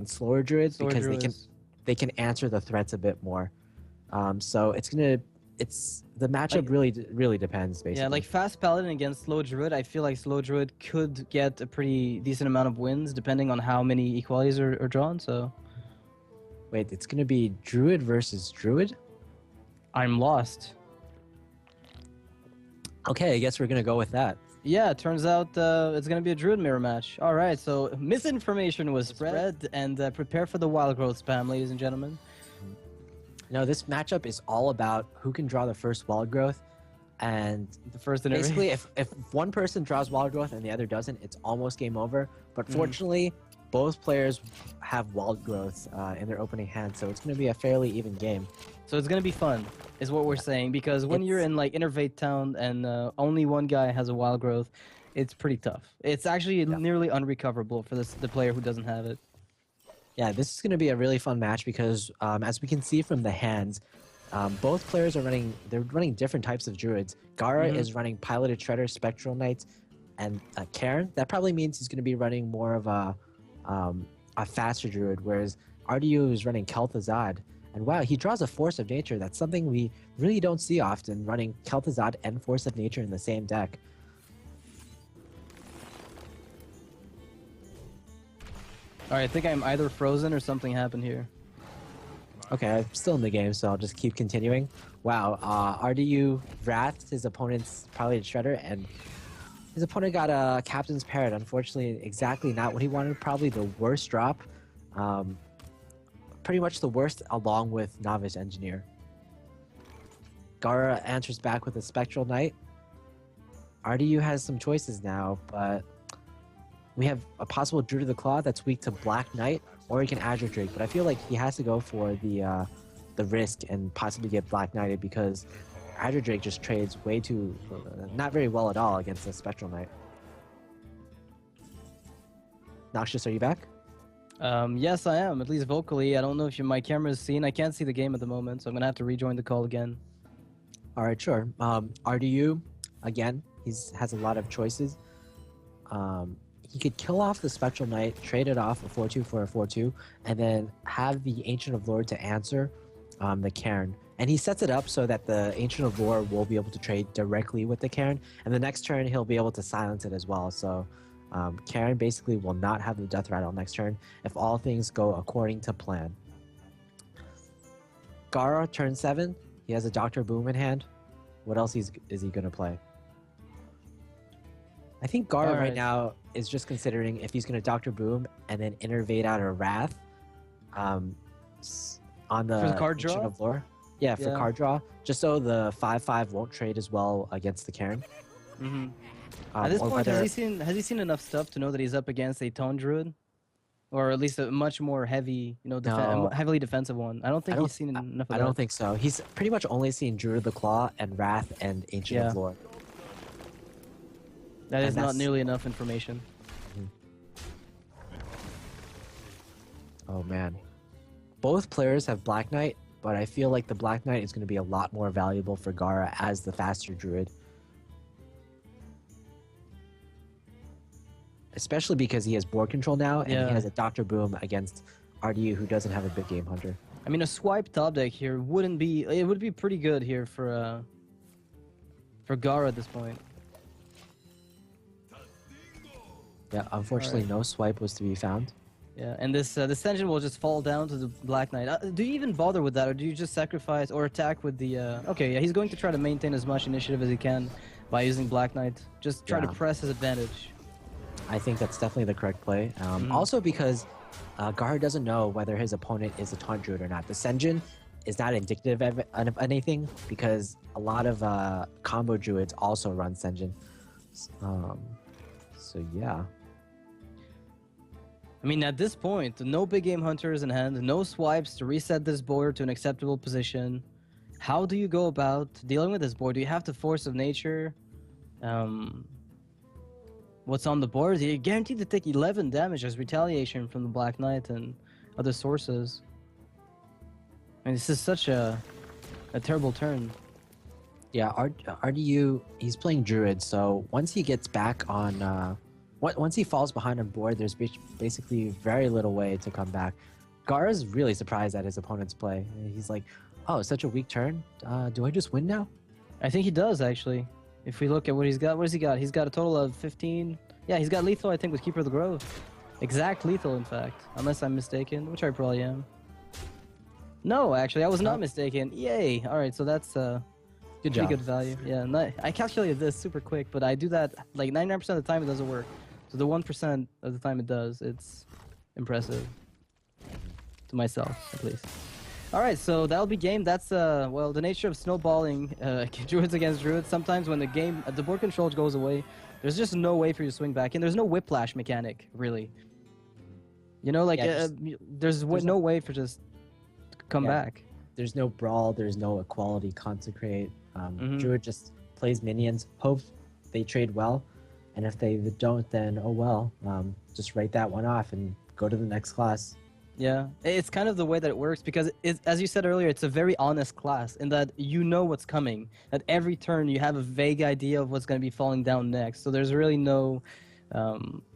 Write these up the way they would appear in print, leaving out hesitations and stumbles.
slower druids Slower because druids. they can answer the threats a bit more. So it's the matchup Like- really depends basically. Yeah, like fast paladin against slow druid, I feel like slow druid could get a pretty decent amount of wins depending on how many equalities are drawn. So Wait, it's gonna be druid versus druid? I'm lost. Okay, I guess we're gonna go with that. Yeah, it turns out it's gonna be a druid mirror match. All right, so misinformation was spread, and prepare for the wild growth spam, ladies and gentlemen. No, this matchup is all about who can draw the first wild growth, and The first basically, if one person draws wild growth and the other doesn't, it's almost game over. But fortunately, both players have wild growth in their opening hand, so it's going to be a fairly even game. So it's gonna be fun, is what we're saying. Because when you're in like Innervate Town and only one guy has a wild growth, it's pretty tough. It's actually nearly unrecoverable for the player who doesn't have it. Yeah, this is going to be a really fun match because, as we can see from the hands, both players are running. They're running different types of druids. Gaara is running Piloted Shredder, Spectral Knights, and Karen. That probably means he's going to be running more of a faster druid, whereas RDU is running Kel'Thuzad. And wow, he draws a Force of Nature. That's something we really don't see often, running Kel'Thuzad and Force of Nature in the same deck. All right, I think I'm either frozen or something happened here. Okay, I'm still in the game, so I'll just keep continuing. Wow, RDU wrathed his opponent's Piloted Shredder, and his opponent got a Captain's Parrot. Unfortunately, exactly not what he wanted. Probably the worst drop. Pretty much the worst, along with Novice Engineer. Gaara answers back with a Spectral Knight. RDU has some choices now, but we have a possible Druid of the Claw that's weak to Black Knight, or he can Azure Drake. But I feel like he has to go for the risk and possibly get Black Knighted because Azure Drake just trades way too, not very well at all against the Spectral Knight. Noxious, are you back? Yes, I am, at least vocally. I don't know if my camera is seen. I can't see the game at the moment, so I'm gonna have to rejoin the call again. All right, sure. RDU, again, has a lot of choices. He could kill off the Spectral Knight, trade it off a 4-2 for a 4-2, and then have the Ancient of Lore to answer the Cairn. And he sets it up so that the Ancient of Lore will be able to trade directly with the Cairn, and the next turn he'll be able to silence it as well. So Cairn basically will not have the Death Rattle next turn if all things go according to plan. Gaara, turn 7, he has a Dr. Boom in hand. What else is he going to play? I think Gaara right now is just considering if he's going to Dr. Boom and then Innervate out a Wrath on the For the card draw? Ancient of Lore. Yeah, for card draw. Just so the 5/5 won't trade as well against the Cairn. At this point, has he seen enough stuff to know that he's up against a Tone Druid? Or at least a much more heavy, heavily defensive one. I don't think he's seen enough of that. I don't think so. He's pretty much only seen Druid of the Claw and Wrath and Ancient of Lore. That is not nearly enough information. Oh man. Both players have Black Knight, but I feel like the Black Knight is going to be a lot more valuable for Gaara as the faster druid. Especially because he has board control now, and he has a Dr. Boom against RDU who doesn't have a big game hunter. I mean, a swipe top deck here would be pretty good here for Gaara at this point. Yeah, unfortunately, no swipe was to be found. Yeah, and this engine will just fall down to the Black Knight. Do you even bother with that, or do you just sacrifice or attack with the... Okay, yeah, he's going to try to maintain as much initiative as he can by using Black Knight. Just try to press his advantage. I think that's definitely the correct play. Also because Gaara doesn't know whether his opponent is a Taunt Druid or not. The Senjin is not indicative of anything because a lot of combo Druids also run Senjin. So yeah. I mean, at this point, no big game hunters in hand, no swipes to reset this board to an acceptable position. How do you go about dealing with this board? Do you have to Force of Nature? What's on the board? You're guaranteed to take 11 damage as retaliation from the Black Knight and other sources. I mean, this is such a terrible turn. Yeah, RDU, he's playing Druid, so once he gets back on Once he falls behind on board, there's basically very little way to come back. Gaara's really surprised at his opponent's play. He's like, oh, such a weak turn. Do I just win now? I think he does, actually. If we look at what he's got, what has he got? He's got a total of 15. Yeah, he's got lethal, I think, with Keeper of the Grove. Exact lethal, in fact. Unless I'm mistaken, which I probably am. No, actually, I was not mistaken. Yay! Alright, so that's Good job. pretty good value. Yeah, I calculated this super quick, but I do that, like, 99% of the time it doesn't work. So the 1% of the time it does, it's impressive. To myself, at least. Alright, so that'll be game. That's, well, the nature of snowballing druids against druids. Sometimes when the board control goes away, there's just no way for you to swing back, and there's no whiplash mechanic, really. You know, like, Yeah, there's no way for just come back. There's no brawl, there's no equality consecrate. Druid just plays minions, hopes they trade well, and if they don't, then oh well. Just write that one off and go to the next class. Yeah, it's kind of the way that it works because, as you said earlier, it's a very honest class in that you know what's coming. At every turn, you have a vague idea of what's going to be falling down next. So there's really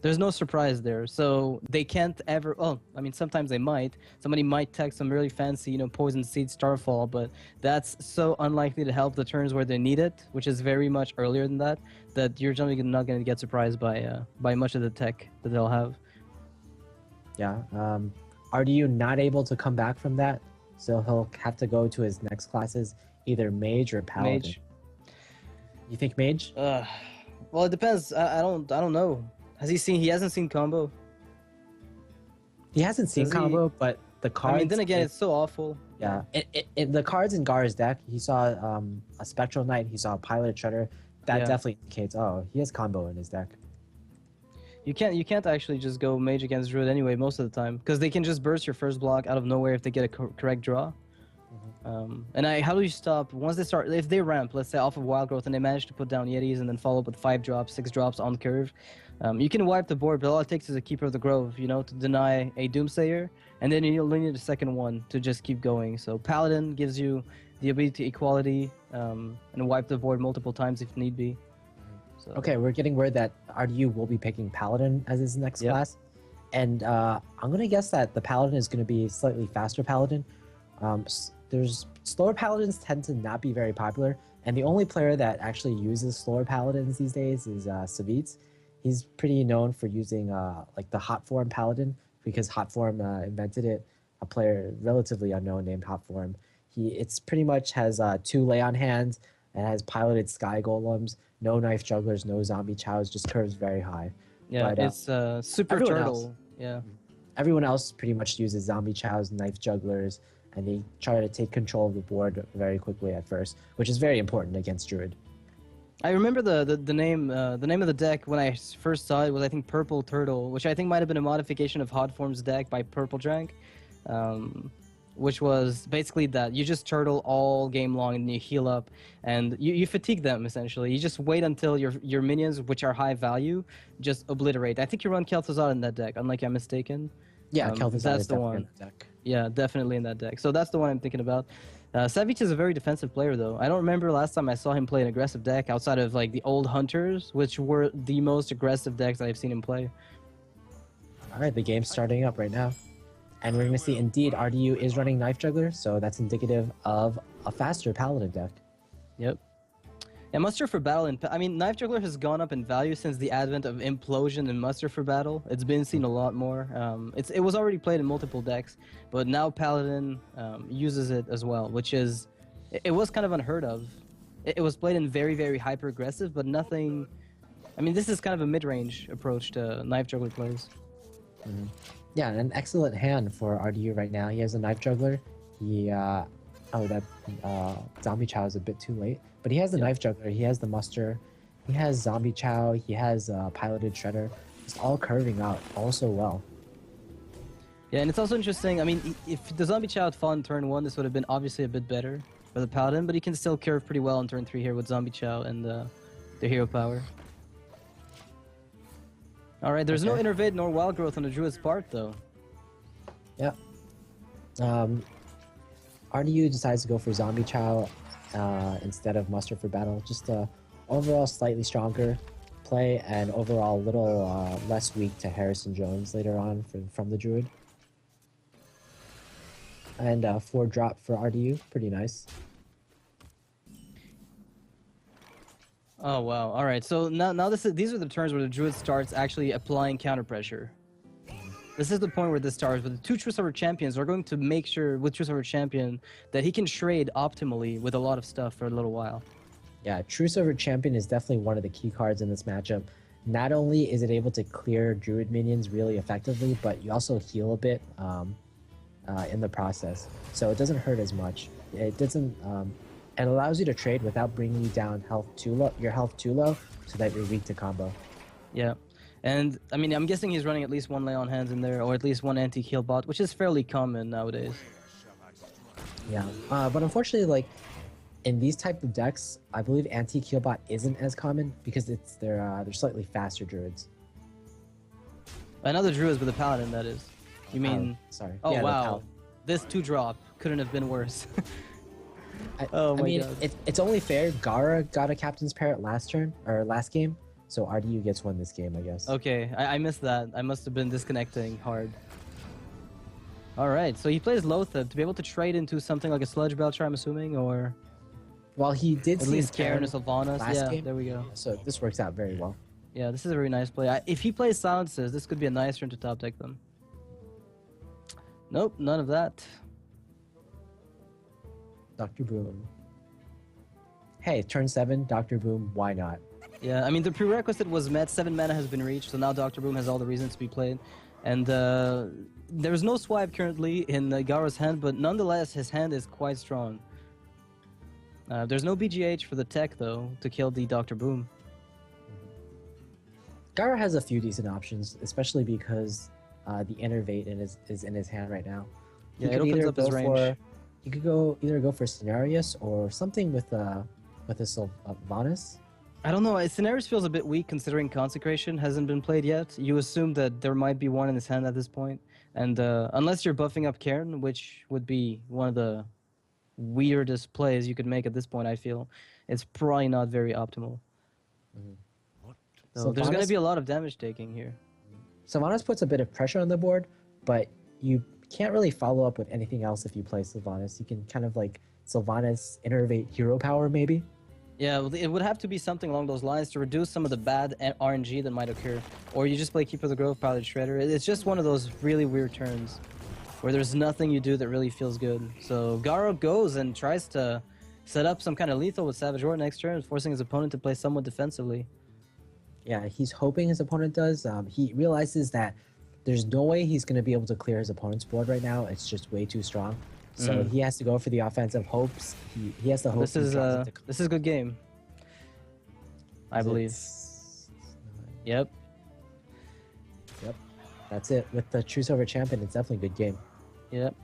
there's no surprise there. So they can't ever. Oh, I mean, sometimes they might. Somebody might tech some really fancy, Poison Seed Starfall, but that's so unlikely to help the turns where they need it, which is very much earlier than that. That you're generally not going to get surprised by much of the tech that they'll have. Yeah. RDU not able to come back from that, so he'll have to go to his next classes, either Mage or Paladin. Mage. You think Mage? Well, it depends. I don't know. He hasn't seen combo. He hasn't seen combo, but the cards. I mean, then again, it's so awful. Yeah, the cards in Gaara's deck, he saw a Spectral Knight, he saw a Piloted Shredder. That definitely indicates, oh, he has combo in his deck. You can't actually just go Mage against Druid anyway most of the time because they can just burst your first block out of nowhere if they get a correct draw. How do you stop once they start? If they ramp, let's say off of Wild Growth, and they manage to put down Yetis and then follow up with 5 drops, 6 drops on curve, you can wipe the board. But all it takes is a Keeper of the Grove, to deny a Doomsayer, and then you'll need a second one to just keep going. So Paladin gives you the ability to equality and wipe the board multiple times if need be. So. Okay, we're getting word that RDU will be picking Paladin as his next class. And I'm going to guess that the Paladin is going to be slightly faster Paladin. There's slower Paladins tend to not be very popular. And the only player that actually uses slower Paladins these days is Savitz. He's pretty known for using like the Hot Form Paladin because Hot Form invented it. A player relatively unknown named Hot Form. It's pretty much has 2 lay on hands and has piloted Sky Golems. No Knife Jugglers, no Zombie Chows, just curves very high. Yeah, but, it's Super Turtle. Yeah. Everyone else pretty much uses Zombie Chows, Knife Jugglers, and they try to take control of the board very quickly at first, which is very important against Druid. I remember the name of the deck when I first saw it was, I think, Purple Turtle, which I think might have been a modification of Hot Form's deck by Purple Drank. Which was basically that you just turtle all game long and you heal up and you fatigue them essentially. You just wait until your minions, which are high value, just obliterate. I think you run Kel'Thuzad in that deck, unless I'm mistaken. Yeah, Kel'Thuzad that's is the one. in the deck. Yeah, definitely in that deck. So that's the one I'm thinking about. Savitz is a very defensive player though. I don't remember last time I saw him play an aggressive deck outside of like the old Hunters, which were the most aggressive decks I've seen him play. All right, the game's starting up right now. And we're going to see, indeed, RDU is running Knife Juggler, so that's indicative of a faster Paladin deck. Yep. Yeah, Muster for Battle, I mean, Knife Juggler has gone up in value since the advent of Implosion and Muster for Battle. It's been seen a lot more. It was already played in multiple decks, but now Paladin uses it as well, which is... It was kind of unheard of. It was played in very, very hyper-aggressive, but nothing... I mean, this is kind of a mid-range approach to Knife Juggler plays. Mm-hmm. Yeah, an excellent hand for RDU right now. He has a Knife Juggler. Zombie Chow is a bit too late. But he has the Knife Juggler. He has the Muster. He has Zombie Chow. He has Piloted Shredder. It's all curving out also well. Yeah, and it's also interesting. I mean, if the Zombie Chow had fallen turn 1, this would have been obviously a bit better for the Paladin. But he can still curve pretty well on turn 3 here with Zombie Chow and the Hero Power. Alright, there's no Innervade nor Wild Growth on the Druid's part, though. Yeah. RDU decides to go for Zombie Chow instead of Muster for Battle. Just overall slightly stronger. play, and overall a little less weak to Harrison Jones later on from the Druid. And 4 drop for RDU, pretty nice. Oh wow! All right, so now these are the turns where the Druid starts actually applying counter pressure. This is the point where this starts, but the 2 True Silver Champions are going to make sure with True Silver Champion that he can trade optimally with a lot of stuff for a little while. Yeah, True Silver Champion is definitely one of the key cards in this matchup. Not only is it able to clear Druid minions really effectively, but you also heal a bit in the process. So it doesn't hurt as much. It doesn't. It allows you to trade without bringing you down your health too low, so that you're weak to combo. Yeah. And, I mean, I'm guessing he's running at least 1 lay on hands in there, or at least 1 anti-heal bot, which is fairly common nowadays. Yeah, but unfortunately, like, in these type of decks, I believe anti-heal bot isn't as common because they're slightly faster druids. Another druid with a paladin, that is. You mean... sorry. Oh, yeah, wow. This 2-drop couldn't have been worse. I mean, it's only fair. Gaara got a Captain's Parrot last game. So RDU gets 1 this game, I guess. Okay, I missed that. I must have been disconnecting hard. Alright, so he plays Lothar to be able to trade into something like a Sludge Belcher, I'm assuming, or... Well, he did at least Karen or Sylvanas. Yeah, game. There we go. So this works out very well. Yeah, this is a very nice play. If he plays Silences, this could be a nice turn to top deck them. Nope, none of that. Dr. Boom. Hey, turn 7, Dr. Boom, why not? Yeah, I mean, the prerequisite was met, 7 mana has been reached, so now Dr. Boom has all the reasons to be played. And there's no swipe currently in Gaara's hand, but nonetheless, his hand is quite strong. There's no BGH for the tech, though, to kill the Dr. Boom. Gaara has a few decent options, especially because the Innervate is in his hand right now. Yeah, it opens up his range. You could either go for Cenarius or something with a Sylvanas. I don't know. Cenarius feels a bit weak considering Consecration hasn't been played yet. You assume that there might be one in his hand at this point. And unless you're buffing up Cairn, which would be one of the weirdest plays you could make at this point, I feel, it's probably not very optimal. So there's going to be a lot of damage taking here. Sylvanas puts a bit of pressure on the board, but you can't really follow up with anything else if you play Sylvanas. You can kind of like Sylvanas Innervate Hero Power, maybe? Yeah, it would have to be something along those lines to reduce some of the bad RNG that might occur. Or you just play Keeper of the Grove, Pilot Shredder. It's just one of those really weird turns where there's nothing you do that really feels good. So Gaara goes and tries to set up some kind of lethal with Savage Roar next turn, forcing his opponent to play somewhat defensively. Yeah, he's hoping his opponent does. He realizes that there's no way he's going to be able to clear his opponent's board right now. It's just way too strong. So he has to go for the offensive hopes. He has to hope. This is a good game, I believe. Yep. That's it. With the True Silver Champion, it's definitely a good game. Yep.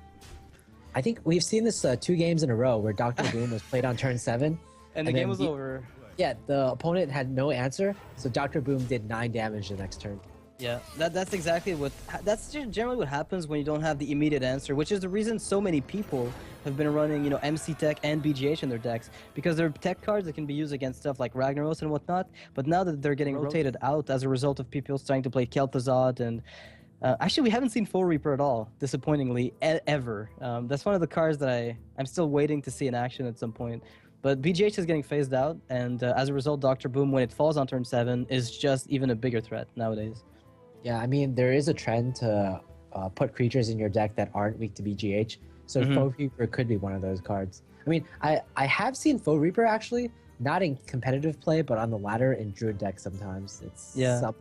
I think we've seen this 2 games in a row where Dr. Boom was played on turn 7. And the game was over. Yeah, the opponent had no answer, so Dr. Boom did 9 damage the next turn. Yeah, that's exactly that's generally what happens when you don't have the immediate answer, which is the reason so many people have been running, you know, MC Tech and BGH in their decks, because they're tech cards that can be used against stuff like Ragnaros and whatnot, but now that they're getting rotated out as a result of people starting to play Kel'Thuzad and... actually, we haven't seen Full Reaper at all, disappointingly, ever. That's one of the cards that I'm still waiting to see in action at some point. But BGH is getting phased out, and as a result, Dr. Boom, when it falls on turn 7, is just even a bigger threat nowadays. Yeah, I mean, there is a trend to put creatures in your deck that aren't weak to BGH, so Foe Reaper could be one of those cards. I mean, I have seen Foe Reaper, actually, not in competitive play, but on the ladder in Druid decks sometimes.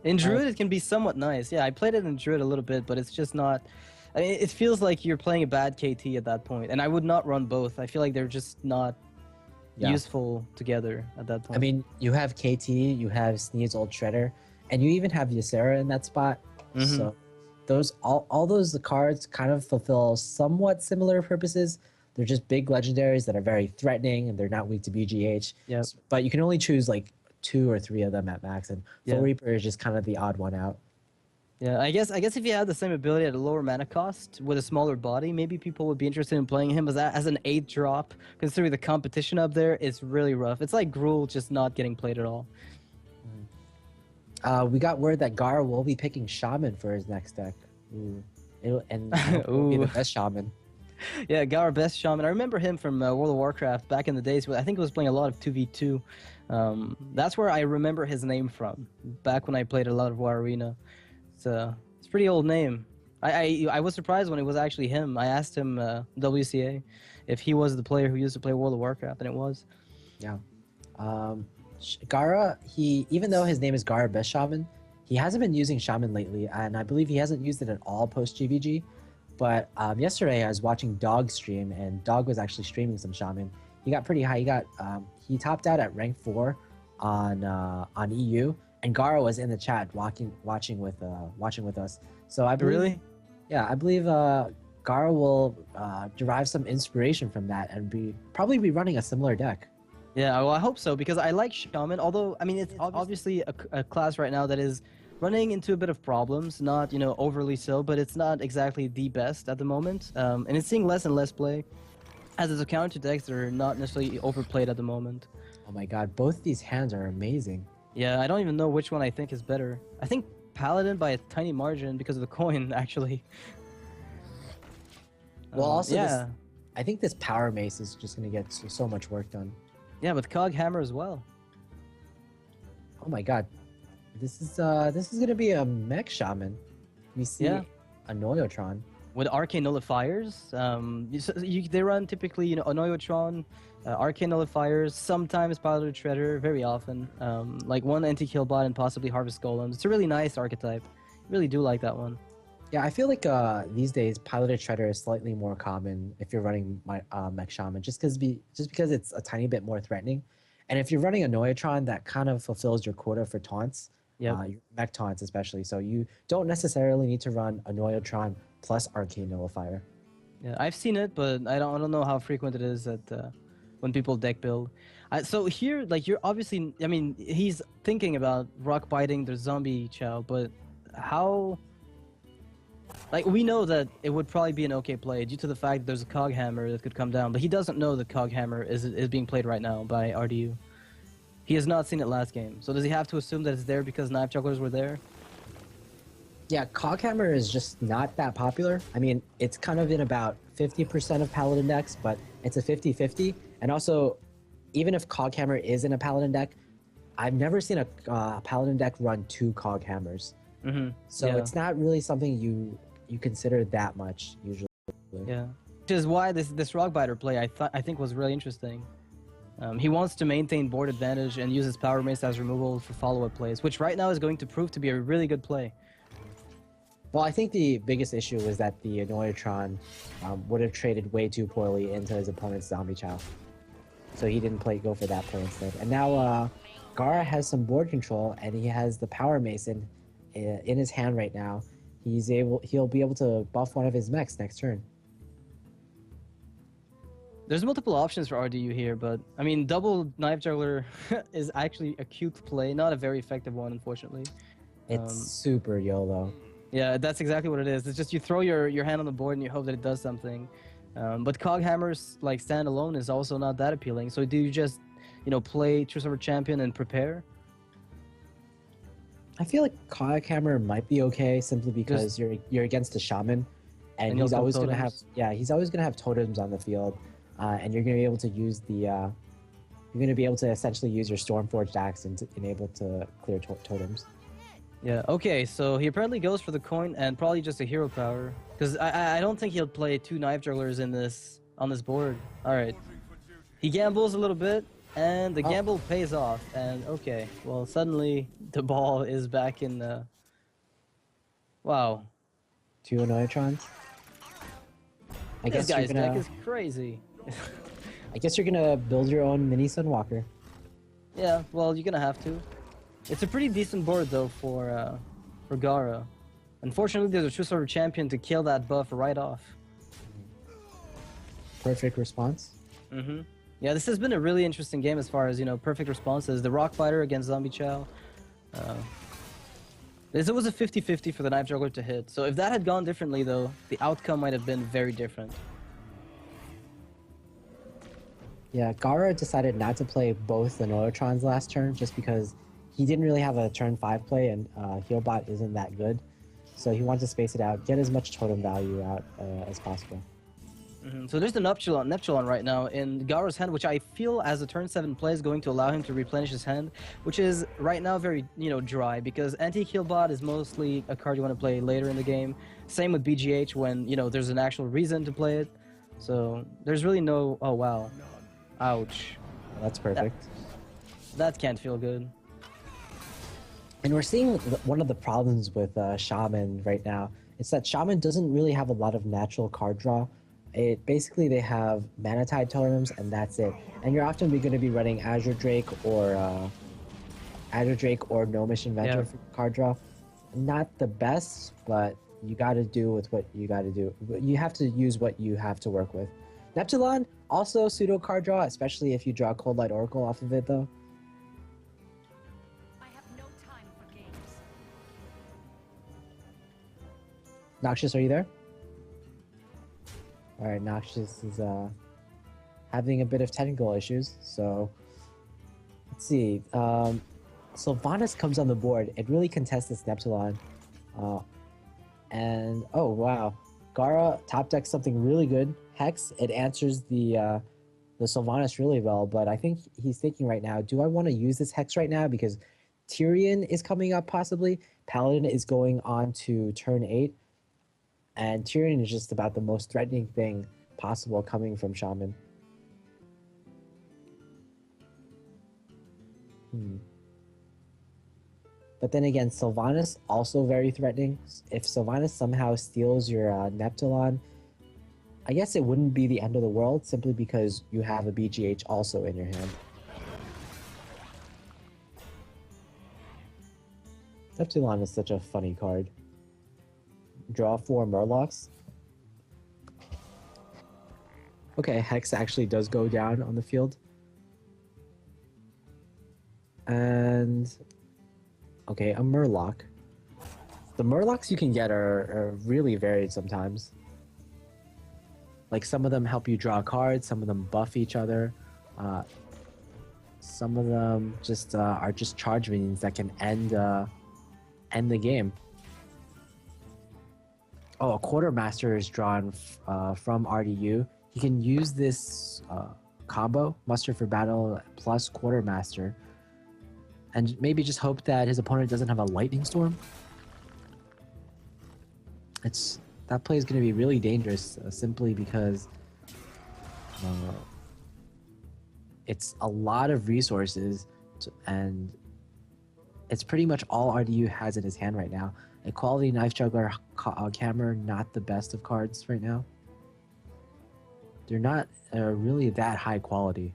In Druid, it can be somewhat nice. Yeah, I played it in Druid a little bit, but it's just not... I mean, it feels like you're playing a bad KT at that point, and I would not run both. I feel like they're just not useful together at that point. I mean, you have KT, you have Sneed's Old Shredder, and you even have Ysera in that spot. So those all those cards kind of fulfill somewhat similar purposes. They're just big legendaries that are very threatening, and they're not weak to BGH. Yep. But you can only choose like 2 or 3 of them at max, and Full Reaper is just kind of the odd one out. Yeah, I guess if you had the same ability at a lower mana cost with a smaller body, maybe people would be interested in playing him as an 8 drop. Considering the competition up there, it's really rough. It's like Gruul just not getting played at all. We got word that Gaara will be picking Shaman for his next deck. Ooh. And it'll be the Ooh. best Shaman. Yeah, Gaara best shaman. I remember him from World of Warcraft back in the days. I think he was playing a lot of 2v2. That's where I remember his name from. Back when I played a lot of War Arena. It's a pretty old name. I was surprised when it was actually him. I asked him WCA if he was the player who used to play World of Warcraft, and it was. Yeah. Gaara, even though his name is Gaara Best Shaman, he hasn't been using Shaman lately, and I believe he hasn't used it at all post GVG. But yesterday I was watching Dog stream, and Dog was actually streaming some Shaman. He got pretty high. He topped out at rank 4 on EU, and Gaara was in the chat watching with us. So I believe, Really? yeah, I believe Gaara will derive some inspiration from that and probably be running a similar deck. Yeah, well, I hope so because I like Shaman. Although, I mean, it's obviously a class right now that is running into a bit of problems. Not, overly so, but it's not exactly the best at the moment. And it's seeing less and less play, as it's a counter decks that are not necessarily overplayed at the moment. Oh my god, both these hands are amazing. Yeah, I don't even know which one I think is better. I think Paladin by a tiny margin because of the coin, actually. Well, also, yeah. I think this Power Mace is just going to get so much work done. Yeah, with Cog Hammer as well. Oh my god. This is gonna be a mech shaman. We see a Noyotron. With Arcane Nullifiers, they run typically, a Noyotron, Arcane Nullifiers, sometimes Piloted Shredder, very often. Like one anti-kill bot and possibly Harvest Golems. It's a really nice archetype. Really do like that one. Yeah, I feel like these days Piloted Shredder is slightly more common if you're running my mech shaman, just because it's a tiny bit more threatening, and if you're running a Noyotron, that kind of fulfills your quota for taunts, mech taunts especially. So you don't necessarily need to run a Noyotron plus Arcane Nullifier. Yeah, I've seen it, but I don't know how frequent it is at when people deck build. So here, like you're obviously, I mean, he's thinking about rock biting the zombie chow, but how? Like, we know that it would probably be an okay play due to the fact that there's a Cog Hammer that could come down, but he doesn't know that Cog Hammer is being played right now by RDU. He has not seen it last game, so does he have to assume that it's there because Knife Jugglers were there? Yeah, Cog Hammer is just not that popular. I mean, it's kind of in about 50% of Paladin decks, but it's a 50-50. And also, even if Cog Hammer is in a Paladin deck, I've never seen a Paladin deck run 2 Cog Hammers. So it's not really something you consider that much usually. Yeah, which is why this Rockbiter play I think was really interesting. He wants to maintain board advantage and use his Power Mace as removal for follow-up plays, which right now is going to prove to be a really good play. Well, I think the biggest issue was that the Noyotron would have traded way too poorly into his opponent's Zombie Chow. So he didn't go for that play instead. And now Gaara has some board control, and he has the Power Mace in his hand right now. He'll be able to buff one of his mechs next turn. There's multiple options for RDU here, but I mean, double Knife Juggler is actually a cute play, not a very effective one, unfortunately. It's super YOLO. Yeah, that's exactly what it is. It's just you throw your hand on the board and you hope that it does something. But Cog Hammers, like, standalone is also not that appealing. So do you just, play True Silver Champion and prepare? I feel like Cog Hammer might be okay simply because you're against a shaman, and he's always gonna have totems on the field, and you're gonna be able to use essentially use your Stormforged Axe and able to clear totems. Yeah. Okay. So he apparently goes for the coin and probably just a hero power because I don't think he'll play 2 Knife Jugglers on this board. All right. He gambles a little bit. And the gamble pays off, and okay, well, suddenly the ball is back in the... Wow. 2 Noyotrons? This guy's deck is crazy. I guess you're gonna build your own mini Sunwalker. Yeah, well, you're gonna have to. It's a pretty decent board, though, for Gaara. Unfortunately, there's a True Silver Champion to kill that buff right off. Perfect response. Yeah, this has been a really interesting game as far as, perfect responses. The Rockbiter against Zombie Chow. It was a 50-50 for the Knife Juggler to hit. So if that had gone differently, though, the outcome might have been very different. Yeah, Gaara decided not to play both the Noyotrons last turn just because he didn't really have a turn 5 play, and Healbot isn't that good. So he wants to space it out, get as much totem value out as possible. So there's the Neptulon right now in Gaara's hand, which I feel as the turn 7 play is going to allow him to replenish his hand, which is right now very, dry, because Anti-Healbot is mostly a card you want to play later in the game. Same with BGH when, there's an actual reason to play it. So there's really no... Oh, wow. Ouch. That's perfect. That can't feel good. And we're seeing one of the problems with Shaman right now. It's that Shaman doesn't really have a lot of natural card draw. Basically they have Mana Tide totems and that's it. And you're often going to be running Azure Drake or Gnomish Inventor for card draw. Not the best, but you got to do with what you got to do. You have to use what you have to work with. Neptulon also pseudo card draw, especially if you draw Cold Light Oracle off of it though. I have no time for games. Noxious, are you there? All right, Noxious is having a bit of technical issues, so let's see. Sylvanas comes on the board. It really contests this Neptulon, and oh wow, Gaara top decks something really good. Hex. It answers the Sylvanas really well, but I think he's thinking right now, do I want to use this Hex right now because Tyrion is coming up possibly. Paladin is going on to turn 8. And Tyrion is just about the most threatening thing possible coming from Shaman. But then again, Sylvanas also very threatening. If Sylvanas somehow steals your Neptulon, I guess it wouldn't be the end of the world simply because you have a BGH also in your hand. Neptulon is such a funny card. Draw 4 Murlocs. Okay, Hex actually does go down on the field. And... okay, a Murloc. The Murlocs you can get are really varied sometimes. Like, some of them help you draw cards, some of them buff each other. Some of them just are just charge minions that can end the game. Oh, a Quartermaster is drawn from RDU. He can use this combo, Muster for Battle plus Quartermaster, and maybe just hope that his opponent doesn't have a Lightning Storm. That play is going to be really dangerous simply because it's a lot of resources and it's pretty much all RDU has in his hand right now. Equality, Knife Juggler, Hammer, not the best of cards right now. They're not really that high quality.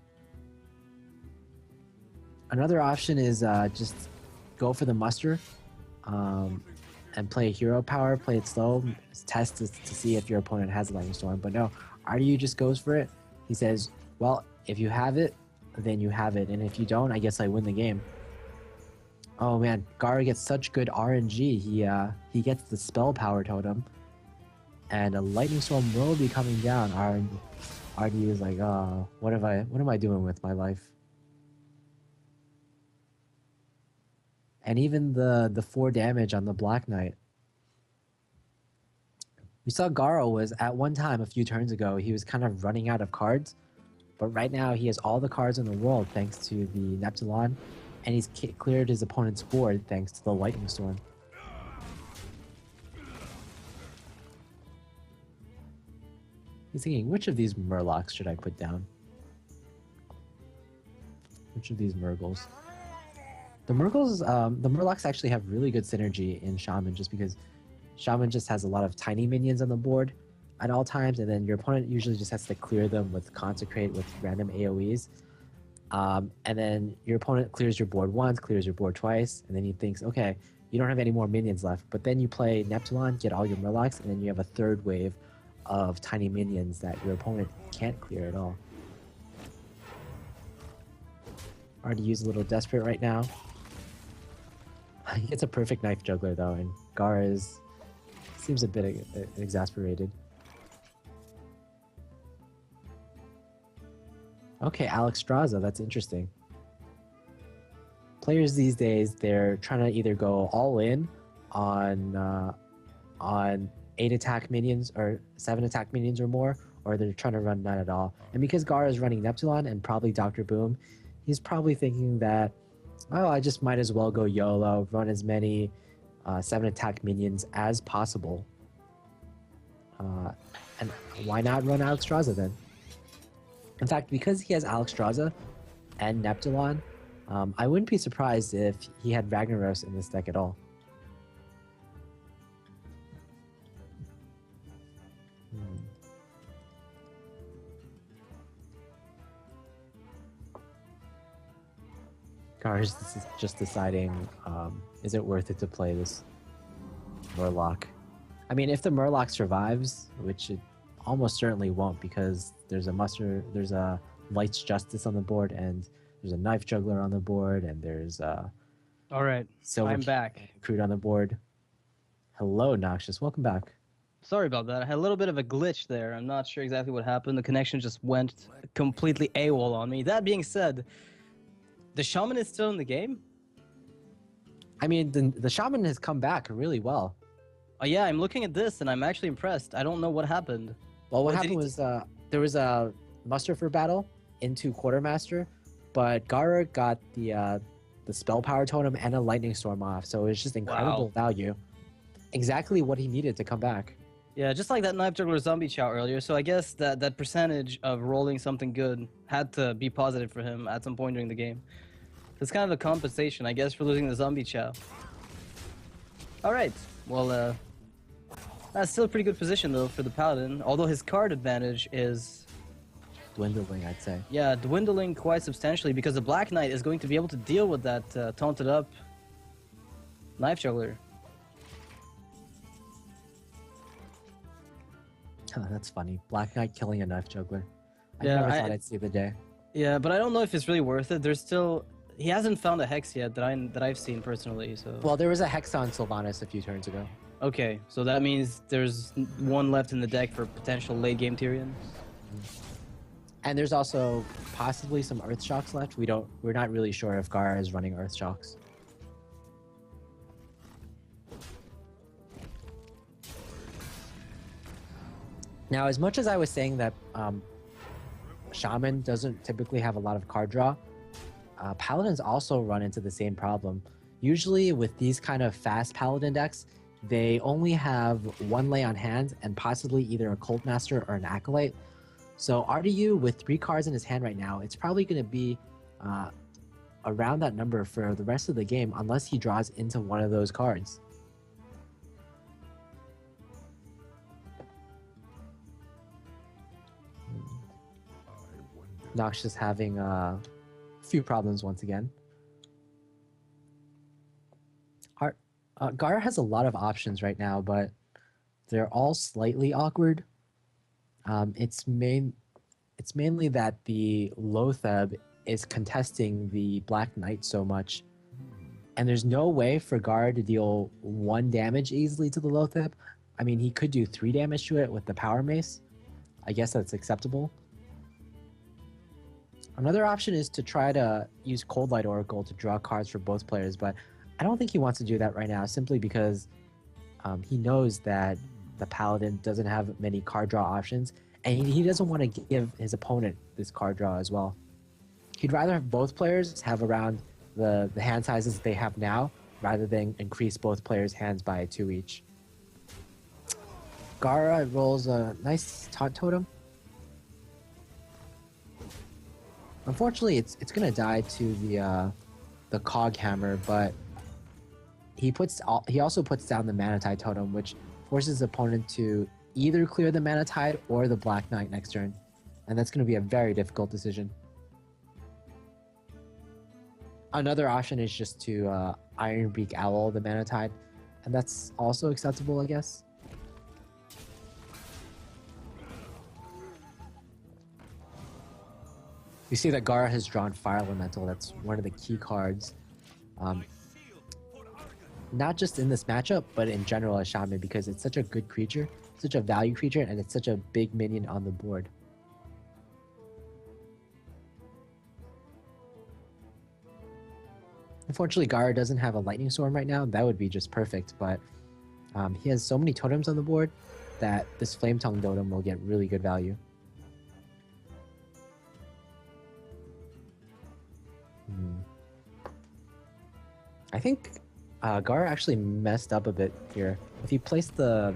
Another option is just go for the Muster and play Hero Power, play it slow, test to see if your opponent has a Lightning Storm. But no, RDU just goes for it. He says, well, if you have it, then you have it. And if you don't, I guess I win the game. Oh man, Gaara gets such good RNG. He gets the Spell Power Totem, and a Lightning Storm will be coming down. RDU is like, oh, what am I doing with my life? And even the 4 damage on the Black Knight. We saw Gaara was at one time a few turns ago. He was kind of running out of cards, but right now he has all the cards in the world thanks to the Neptulon. And he's cleared his opponent's board thanks to the Lightning Storm. He's thinking, which of these Murlocs should I put down? Which of these Murgles? The Murlocs actually have really good synergy in Shaman just because Shaman just has a lot of tiny minions on the board at all times, and then your opponent usually just has to clear them with Consecrate with random AoEs. And then your opponent clears your board once, clears your board twice, and then he thinks, okay, you don't have any more minions left. But then you play Neptulon, get all your Murlocs, and then you have a third wave of tiny minions that your opponent can't clear at all. RDU's a little desperate right now. He gets a perfect Knife Juggler though, and Gaara seems a bit exasperated. Okay, Alex Straza, that's interesting. players these days, they're trying to either go all in on 8 attack minions or 7 attack minions or more, or they're trying to run none at all. And because Gaara is running Neptulon and probably Dr. Boom, he's probably thinking that, oh, I just might as well go YOLO, run as many 7 attack minions as possible. And why not run Alexstrasza then? In fact, because he has Alexstrasza and Neptulon, I wouldn't be surprised if he had Ragnaros in this deck at all. Gaara's just deciding, is it worth it to play this Murloc? I mean, if the Murloc survives, which it almost certainly won't, because there's a Light's Justice on the board, and there's a Knife Juggler on the board, and there's All right, I'm back. Crude on the board. Hello, Noxious. Welcome back. Sorry about that. I had a little bit of a glitch there. I'm not sure exactly what happened. The connection just went completely AWOL on me. That being said, the Shaman is still in the game? I mean, the Shaman has come back really well. Oh yeah, I'm looking at this and I'm actually impressed. I don't know what happened. Well, what happened was there was a muster for battle into Quartermaster, but Gaara got the Spell Power Totem and a Lightning Storm off, so it was just incredible value. Exactly what he needed to come back. Yeah, just like that Knife Juggler Zombie Chow earlier, so I guess that percentage of rolling something good had to be positive for him at some point during the game. It's kind of a compensation, I guess, for losing the Zombie Chow. Alright, well, that's still a pretty good position, though, for the Paladin, although his card advantage is dwindling, I'd say. Yeah, dwindling quite substantially, because the Black Knight is going to be able to deal with that taunted up Knife Juggler. Oh, that's funny. Black Knight killing a Knife Juggler. I Yeah, never thought I'd see the day. Yeah, but I don't know if it's really worth it. There's still... He hasn't found a Hex yet that I've seen personally, so... Well, there was a Hex on Sylvanas a few turns ago. Okay, so that means there's one left in the deck for potential late game Tyrion. And there's also possibly some Earth Shocks left. We're not really sure if Gaara is running Earth Shocks. Now, as much as I was saying that Shaman doesn't typically have a lot of card draw, Paladins also run into the same problem. Usually with these kind of fast Paladin decks, they only have one lay on hand and possibly either a Cult Master or an Acolyte. So RDU with 3 cards in his hand right now, it's probably going to be around that number for the rest of the game unless he draws into one of those cards. Noxious having a few problems once again. Gaara has a lot of options right now, but they're all slightly awkward. It's mainly that the Lotheb is contesting the Black Knight so much, and there's no way for Gaara to deal 1 damage easily to the Lotheb. I mean, he could do 3 damage to it with the Power Mace. I guess that's acceptable. Another option is to try to use Cold Light Oracle to draw cards for both players, but I don't think he wants to do that right now, simply because he knows that the Paladin doesn't have many card draw options, and he doesn't want to give his opponent this card draw as well. He'd rather have both players have around the hand sizes they have now, rather than increase both players' hands by 2 each. Gaara rolls a nice Taunt Totem. Unfortunately, it's gonna die to the Cog Hammer, but he also puts down the Mana Tide Totem, which forces his opponent to either clear the Mana Tide or the Black Knight next turn, and that's gonna be a very difficult decision. Another option is just to Ironbeak Owl the Mana Tide, and that's also acceptable, I guess. You see that Gaara has drawn Fire Elemental. That's one of the key cards. Not just in this matchup, but in general as Shaman, because it's such a good creature, such a value creature, and it's such a big minion on the board. Unfortunately, Gaara doesn't have a lightning storm right now. That would be just perfect, but he has so many totems on the board that this flame tongue totem will get really good value. I think Gaara actually messed up a bit here. If you place the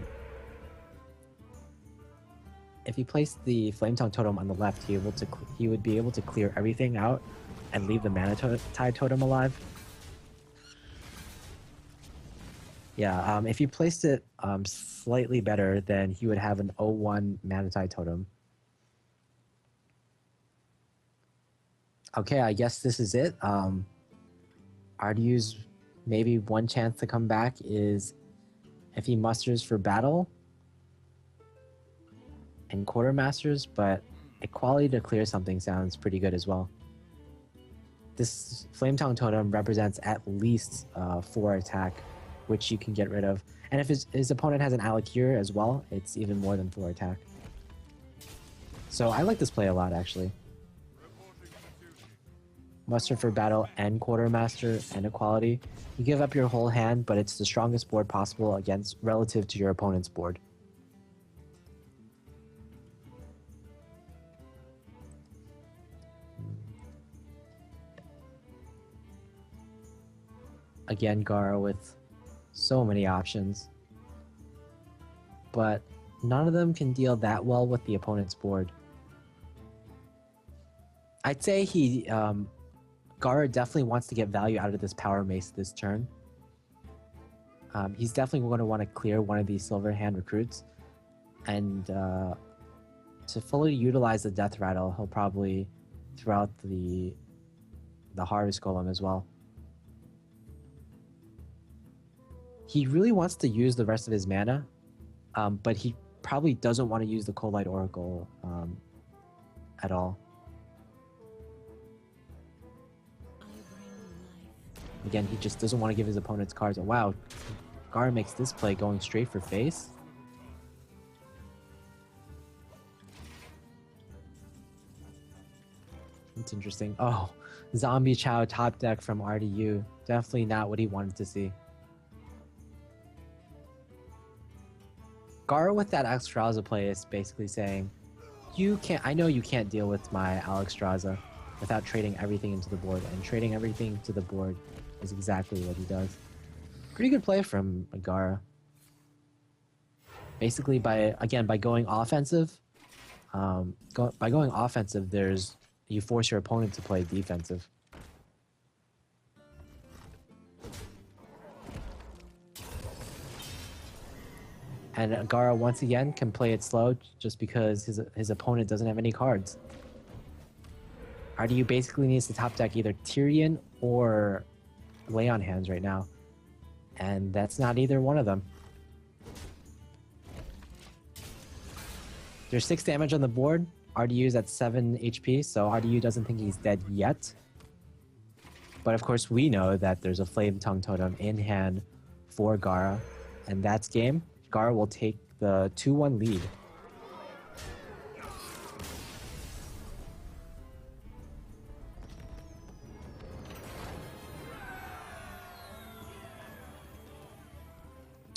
flame tongue totem on the left, he would be able to clear everything out and leave the mana tide totem alive. Yeah, if you placed it slightly better, then he would have an 0-1 mana tide totem. Okay, I guess this is it. RDU's maybe one chance to come back is if he musters for battle and quartermasters, but equality to clear something sounds pretty good as well. This Flame Tongue Totem represents at least 4 attack, which you can get rid of. And if his opponent has an Alakir as well, it's even more than 4 attack. So I like this play a lot, actually. Muster for battle and quartermaster and equality. You give up your whole hand, but it's the strongest board possible against relative to your opponent's board. Again, Gaara with so many options, but none of them can deal that well with the opponent's board. I'd say Gaara definitely wants to get value out of this power mace this turn. He's definitely going to want to clear one of these silver hand recruits, and to fully utilize the death rattle, he'll probably throw out the harvest golem as well. He really wants to use the rest of his mana, but he probably doesn't want to use the Cold Light Oracle at all. Again, he just doesn't want to give his opponent's cards. Oh, wow, Gaara makes this play going straight for face. That's interesting. Oh, Zombie Chow top deck from RDU. Definitely not what he wanted to see. Gaara with that Alexstrasza play is basically saying, I know you can't deal with my Alexstrasza without trading everything into the board, and trading everything to the board is exactly what he does. Pretty good play from Gaara. Basically, by going offensive, you force your opponent to play defensive. And Gaara once again can play it slow just because his opponent doesn't have any cards. RDU basically needs to top deck either Tyrion or Lay on Hands right now, and that's not either one of them. There's 6 damage on the board. RDU's at 7 HP, so RDU doesn't think he's dead yet. But of course, we know that there's a Flame Tongue Totem in hand for Gaara, and that's game. Gaara will take the 2-1 lead.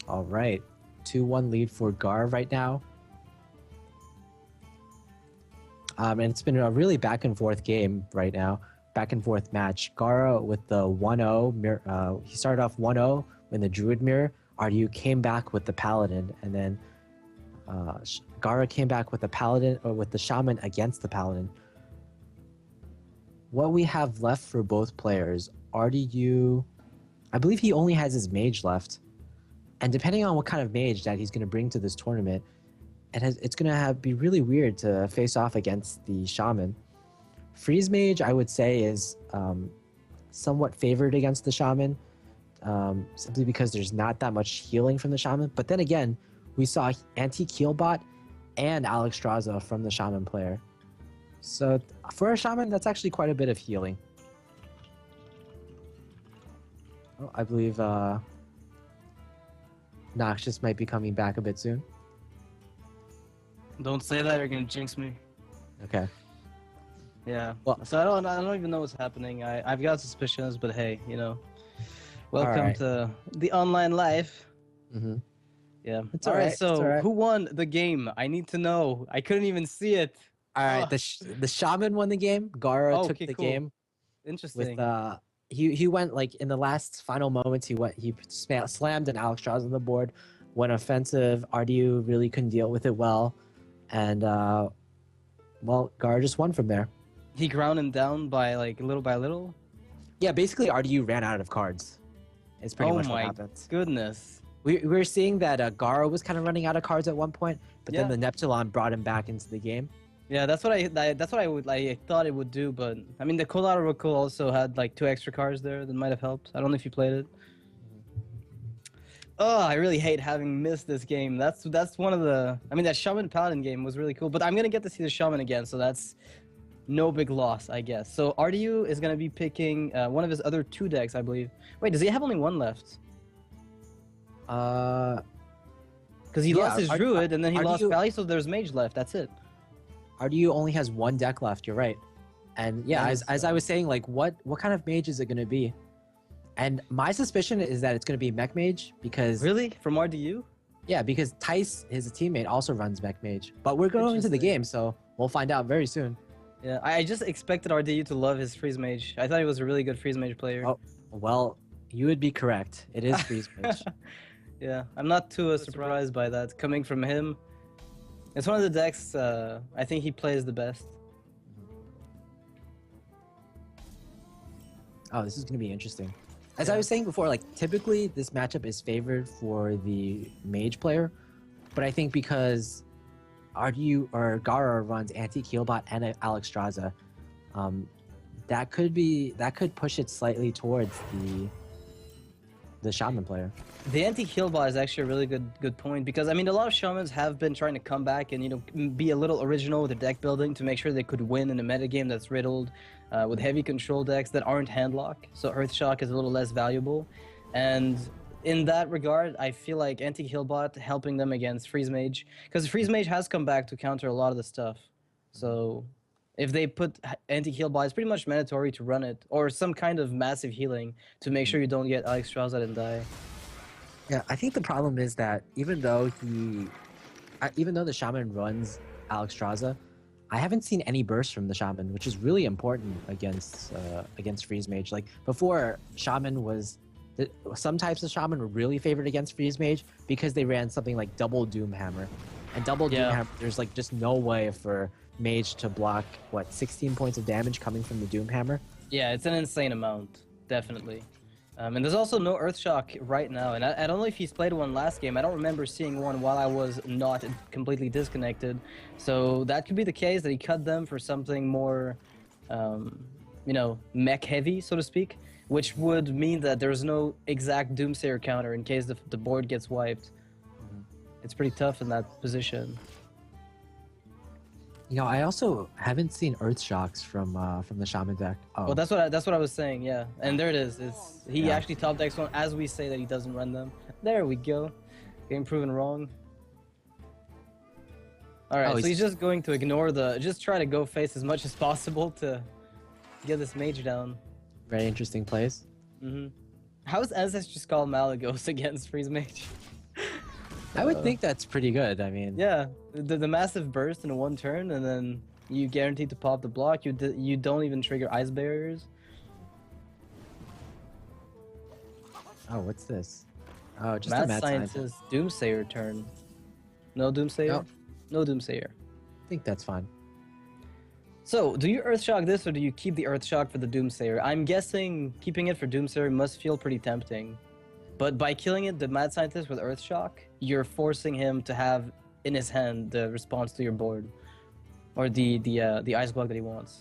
All right, 2-1 lead for Gaara right now. And it's been a really back and forth game right now, back and forth match. Gaara with the 1-0, he started off 1-0 in the Druid Mirror. RDU came back with the Paladin, and then Gaara came back with the Paladin, or with the Shaman against the Paladin. What we have left for both players, RDU, I believe he only has his Mage left. And depending on what kind of Mage that he's going to bring to this tournament, it's going to be really weird to face off against the Shaman. Freeze Mage, I would say, is somewhat favored against the Shaman, simply because there's not that much healing from the Shaman. But then again, we saw Anti-Keelbot and Alexstrasza from the Shaman player. So for a Shaman, that's actually quite a bit of healing. Oh, I believe Noxious might be coming back a bit soon. Don't say that, you're gonna jinx me. Okay. Yeah. Well, So I don't even know what's happening. I've got suspicions, but hey, you know, all welcome right. to the online life. Mm-hmm. Yeah. It's All all right. right. It's all So right. who won the game? I need to know. I couldn't even see it. All right. Oh. The shaman won the game. Gaara took Okay. the Cool. game with Interesting. he went like in the last final moments. He slammed an Alex Strauss on the board. Went offensive. RDU really couldn't deal with it well, and well, Gaara just won from there. He ground him down by like little by little. Yeah, basically RDU ran out of cards. It's pretty Oh much what my happened. goodness. We were seeing that Gaara was kind of running out of cards at one point, but then Yeah. the Neptulon brought him back into the game. Yeah, that's what I thought it would do, but I mean the collateral also had like 2 extra cards there that might have helped. I don't know if you played it. Oh, I really hate having missed this game. That's one of the. I mean that Shaman Paladin game was really cool, but I'm gonna get to see the Shaman again, so that's no big loss, I guess. So RDU is gonna be picking one of his other 2 decks, I believe. Wait, does he have only 1 left? Uh, Because he Yeah, lost his Druid and then he lost RDU Valley, so there's Mage left. That's it. RDU only has 1 deck left. You're right. And yeah, That as is, I was saying, like what kind of mage is it gonna be? And my suspicion is that it's gonna be Mech Mage because Really? From RDU? yeah, because Tice, his teammate, also runs Mech Mage. But we're going into the Interesting. game, so we'll find out very soon. Yeah, I just expected RDU to love his Freeze Mage. I thought he was a really good Freeze Mage player. Oh, well, you would be correct. It is Freeze Mage. Yeah, I'm not too surprised by that coming from him. It's one of the decks I think he plays the best. Oh, this is gonna be interesting. As I Yeah. was saying before, like typically this matchup is favored for the mage player, but I think because RDU or Gaara runs anti Keelbot and Alex Straza, that could push it slightly towards the shaman player. The anti-heal bot is actually a really good point because I mean a lot of shamans have been trying to come back and be a little original with their deck building to make sure they could win in a metagame that's riddled with heavy control decks that aren't handlock. So Earthshock is a little less valuable, and in that regard, I feel like anti-heal bot helping them against Freeze Mage because Freeze Mage has come back to counter a lot of the stuff. So if they put anti-heal bot, it's pretty much mandatory to run it or some kind of massive healing to make sure you don't get Alex Strauss and die. Yeah, I think the problem is that even though the shaman runs Alex Straza, I haven't seen any bursts from the shaman, which is really important against Freeze Mage. Like before, some types of shaman were really favored against Freeze Mage because they ran something like double Doom Hammer, and double Doom Hammer. There's like just no way for Mage to block 16 points of damage coming from the Doom Hammer. Yeah, it's an insane amount, definitely. And there's also no Earthshock right now, and I don't know if he's played one last game. I don't remember seeing one while I was not completely disconnected. So that could be the case that he cut them for something more, mech heavy, so to speak, which would mean that there's no exact Doomsayer counter in case the board gets wiped. It's pretty tough in that position. You know, I also haven't seen Earth Shocks from the Shaman deck. Oh, Well, that's what I was saying. Yeah, and there it is. He Yeah. actually top decks one as we say that he doesn't run them. There we go. Getting proven wrong. All right, Oh, so he's just going to ignore just try to go face as much as possible to get this mage down. very interesting plays. How's Ancestral Skull Malagos against Freeze Mage? I would think that's pretty good. I mean, Yeah, the massive burst in 1 turn, and then you guaranteed to pop the block. You don't even trigger ice barriers. oh, what's this? Oh, just Mad a mad scientist. Scientist Doomsayer turn. No Doomsayer? No Doomsayer. I think that's fine. So, do you Earthshock this, or do you keep the Earthshock for the Doomsayer? I'm guessing keeping it for Doomsayer must feel pretty tempting. But by killing it, the Mad Scientist with Earthshock, you're forcing him to have in his hand the response to your board. Or the ice block that he wants.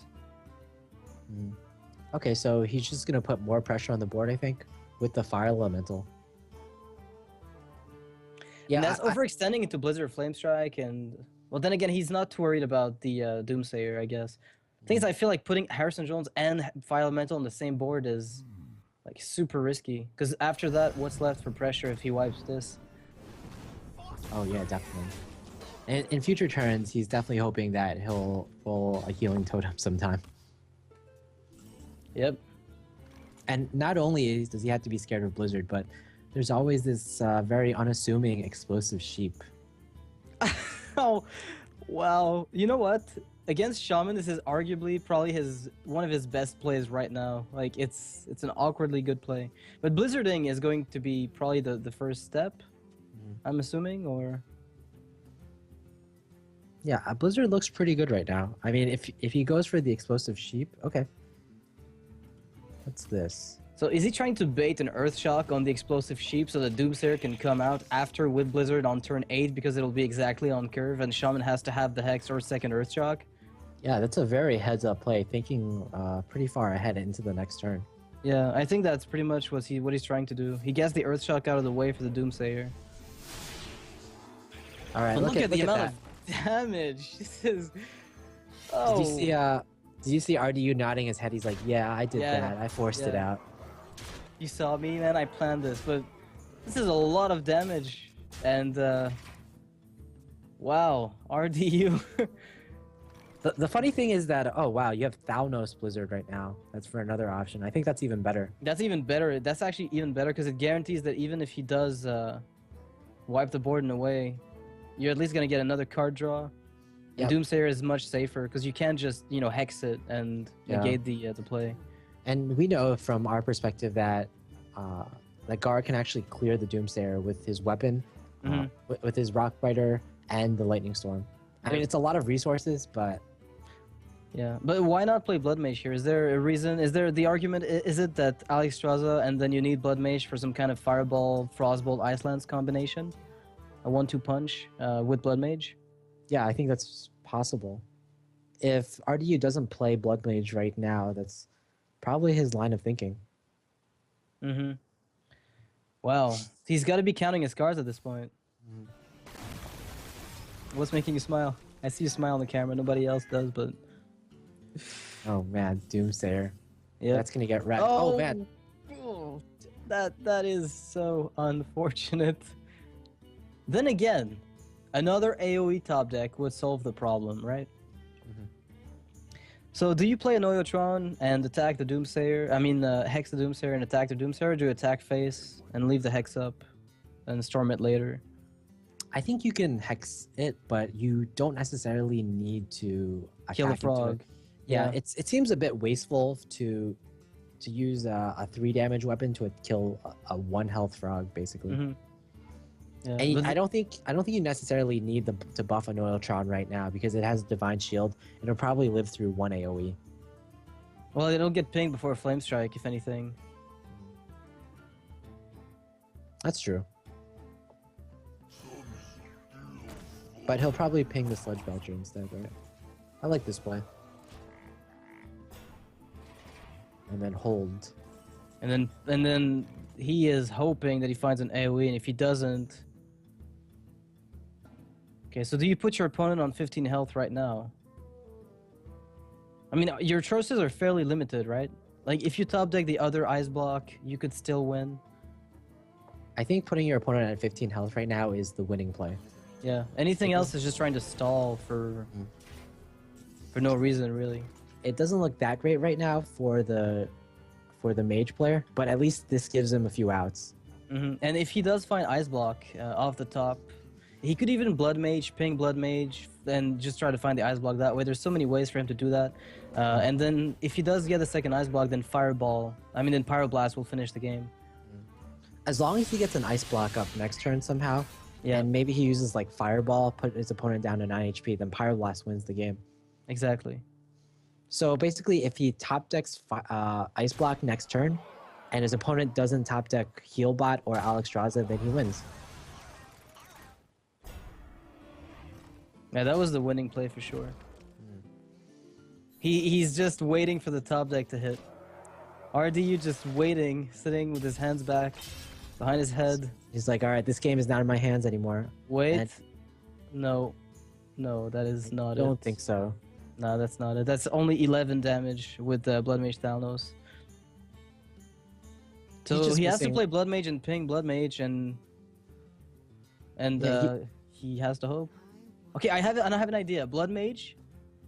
Okay, so he's just gonna put more pressure on the board, I think, with the fire elemental. Yeah, And that's overextending into Blizzard Flamestrike, and well, then again, he's not too worried about the Doomsayer, I guess. Thing is, I feel like putting Harrison Jones and Fire Elemental on the same board is like super risky. Because after that, what's left for pressure if he wipes this? oh yeah, definitely. In future turns, he's definitely hoping that he'll pull a healing totem sometime. Yep. And not only does he have to be scared of Blizzard, but there's always this very unassuming explosive sheep. Oh, wow. You know what? Against Shaman, this is arguably probably one of his best plays right now. Like it's an awkwardly good play. But Blizzarding is going to be probably the first step, I'm assuming, or Yeah, Blizzard looks pretty good right now. I mean, if he goes for the explosive sheep, okay. What's this? so is he trying to bait an Earth Shock on the explosive sheep so the Doomsayer can come out after with Blizzard on turn 8 because it'll be exactly on curve and Shaman has to have the Hex or second Earth Shock? Yeah, that's a very heads-up play, thinking pretty far ahead into the next turn. Yeah, I think that's pretty much what he's trying to do. He gets the Earth Shock out of the way for the Doomsayer. All right, But look at the amount that. of damage. This is. Oh. Did you see RDU nodding his head? He's like, "Yeah, I did Yeah, that. I forced it yeah. out." You saw me, man. I planned this, but this is a lot of damage. And wow, RDU. The funny thing is that oh wow, you have Thalnos Blizzard right now. That's for another option. I think that's even better. That's even better. That's actually even better because it guarantees that even if he does wipe the board in a way, you're at least gonna get another card draw. Yep. And Doomsayer is much safer because you can't just hex it and negate the play. And we know from our perspective that that Gaara can actually clear the Doomsayer with his weapon, Mhm. with his Rockbiter and the Lightning Storm. I mean, it's a lot of resources, but Yeah, but why not play Blood Mage here? Is there a reason? Is there the argument? Is it that Alex Straza and then you need Blood Mage for some kind of Fireball, Frostbolt, Icelands combination? A 1-2 punch with Blood Mage? yeah, I think that's possible. If RDU doesn't play Blood Mage right now, that's probably his line of thinking. Mm-hmm. Wow. He's got to be counting his cards at this point. What's making you smile? I see you smile on the camera. Nobody else does, but... Oh man, Doomsayer. Yeah. That's gonna get wrecked. Oh, man. Oh, that is so unfortunate. Then again, another AoE top deck would solve the problem, right? Mhm. So do you play an Oiotron and attack the Doomsayer? I mean, hex the Doomsayer and attack the Doomsayer, or do you attack face and leave the hex up and storm it later? I think you can hex it, but you don't necessarily need to Kill the attack into frog. it. Yeah, Yeah. it seems a bit wasteful to use a 3 damage weapon to kill a 1 health frog, basically. Mm-hmm. Yeah, And but I don't think you necessarily need to buff an Oiltron right now because it has Divine Shield. It'll probably live through 1 AoE. well, it'll get pinged before Flame Strike, if anything. That's true. But he'll probably ping the Sludge Belcher instead, right? I like this play. And then hold. And then he is hoping that he finds an AoE, and if he doesn't... Okay, so do you put your opponent on 15 health right now? I mean, your choices are fairly limited, right? Like, if you top deck the other Ice Block, you could still win. I think putting your opponent at 15 health right now is the winning play. Yeah, anything else is just trying to stall for no reason, really. It doesn't look that great right now for the mage player, but at least this gives him a few outs. And if he does find Ice Block off the top, he could even Blood Mage, ping Blood Mage, and just try to find the Ice Block that way. There's so many ways for him to do that. And then if he does get the second Ice Block, then then Pyroblast will finish the game. As long as he gets an ice block up next turn somehow, Yeah. and maybe he uses like Fireball, put his opponent down to 9 HP, then Pyroblast wins the game. Exactly. So basically, if he top decks Ice Block next turn, and his opponent doesn't top deck Healbot or Alexstrasza, then he wins. Yeah, that was the winning play for sure. He's just waiting for the top deck to hit. RDU just waiting, sitting with his hands back, behind his head. He's like, all right, this game is not in my hands anymore. Wait. And- No, that is not it. I don't think so. No, that's not it. That's only 11 damage with Blood Mage Thalnos. So just he has to missing- play Blood Mage and ping Blood Mage, and Yeah, he has to hope. Okay, I have an idea. Blood Mage,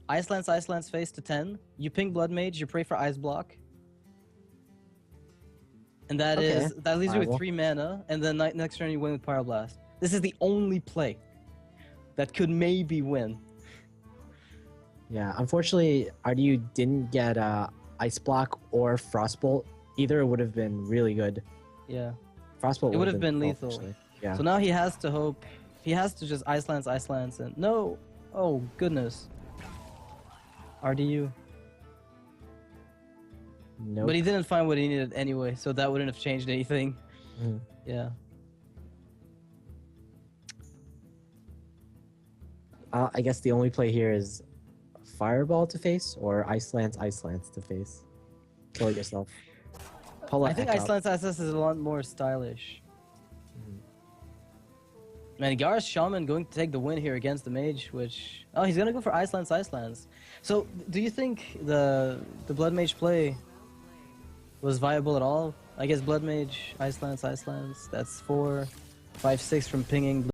Ice Lance face to 10. You ping Blood Mage, you pray for Ice Block. And that Okay, leaves you with viable. 3 mana, and then next turn you win with Pyroblast. This is the only play that could maybe win. Yeah, unfortunately, RDU didn't get Ice Block or Frostbolt. Either would have been really good. Yeah. Frostbolt It would have been lethal, lethal. actually. Yeah. So now he has to hope. He has to just Ice Lance, and no. Oh goodness. RDU. Nope. But he didn't find what he needed anyway, so that wouldn't have changed anything. Mhm. Yeah. I guess the only play here is Fireball to face or Ice Lance to face. Kill it yourself. Pull I think Echo. Ice Lance is a lot more stylish. Man, Gaara's Shaman going to take the win here against the Mage, which... Oh, he's going to go for Ice Lance. So, do you think the Blood Mage play was viable at all? I guess Blood Mage, Ice Lance, that's 4, 5, 6 from pinging